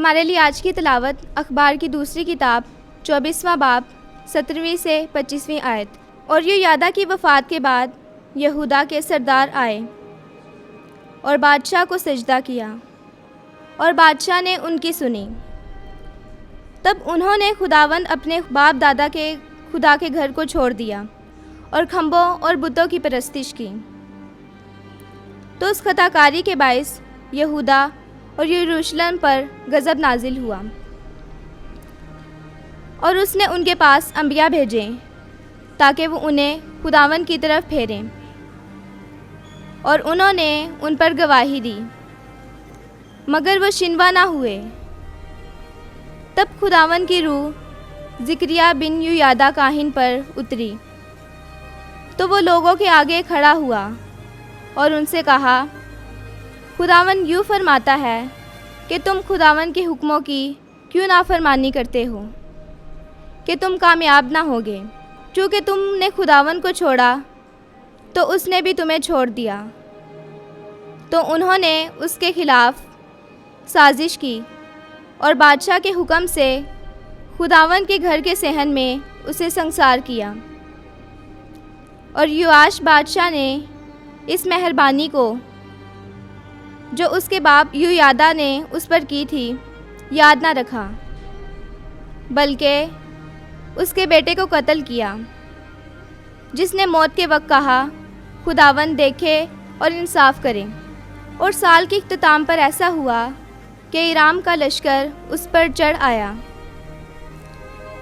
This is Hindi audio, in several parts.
हमारे लिए आज की तिलावत अखबार की दूसरी किताब 24वां बाब 17वीं से 25वीं आयत। और योयादा की वफ़ात के बाद यहूदा के सरदार आए और बादशाह को सजदा किया और बादशाह ने उनकी सुनी। तब उन्होंने खुदावंद अपने बाप दादा के खुदा के घर को छोड़ दिया और खम्भों और बुतों की परस्तिश की। तो उस खताकारी के बाइस यहूदा और यरूशलेम पर गज़ब नाजिल हुआ और उसने उनके पास अंबिया भेजे ताकि वो उन्हें खुदावंद की तरफ फेरें, और उन्होंने उन पर गवाही दी मगर वो शिनवा ना हुए। तब खुदावंद की रूह ज़िक्रिया बिन योयादा काहिन पर उतरी, तो वो लोगों के आगे खड़ा हुआ और उनसे कहा, खुदावंद यूँ फरमाता है कि तुम खुदावंद के हुक्मों की क्यों नाफरमानी करते हो कि तुम कामयाब ना होगे। चूँकि तुमने खुदावंद को छोड़ा तो उसने भी तुम्हें छोड़ दिया। तो उन्होंने उसके खिलाफ़ साजिश की और बादशाह के हुक्म से खुदावंद के घर के सहन में उसे संसार किया। और योआश बादशाह ने इस मेहरबानी को जो उसके बाप योयादा ने उस पर की थी याद ना रखा, बल्कि उसके बेटे को कत्ल किया, जिसने मौत के वक्त कहा, खुदावंद देखे और इंसाफ करे। और साल के इख्तिताम पर ऐसा हुआ कि इराम का लश्कर उस पर चढ़ आया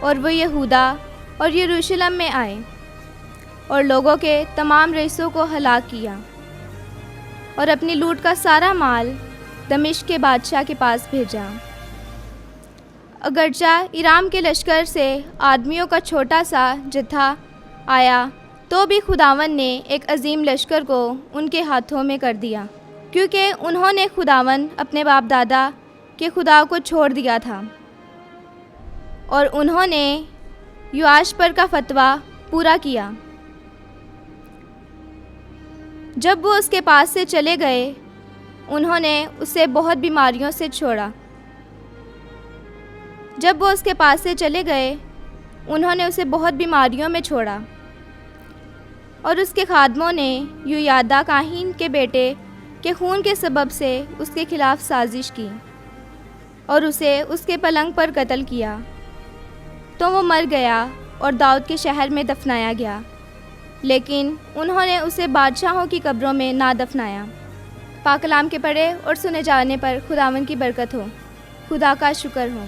और वो यहूदा और यरूशलेम में आए और लोगों के तमाम रईसों को हलाक किया और अपनी लूट का सारा माल दमिश्क के बादशाह के पास भेजा। अगरचा इराम के लश्कर से आदमियों का छोटा सा जत्था आया, तो भी खुदावन ने एक अजीम लश्कर को उनके हाथों में कर दिया, क्योंकि उन्होंने खुदावन अपने बाप दादा के खुदा को छोड़ दिया था। और उन्होंने योआश पर का फतवा पूरा किया। जब वो उसके पास से चले गए, उन्होंने उसे बहुत बीमारियों से छोड़ा। जब वो उसके पास से चले गए, उन्होंने उसे बहुत बीमारियों में छोड़ा। और उसके खादमों ने योयादा काहिन के बेटे के खून के सबब से उसके खिलाफ़ साजिश की और उसे उसके पलंग पर कत्ल किया। तो वो मर गया और दाऊद के शहर में दफनाया गया, लेकिन उन्होंने उसे बादशाहों की कब्रों में ना दफनाया। पाक कलाम के पढ़े और सुने जाने पर खुदावंद की बरकत हो। खुदा का शुक्र हो।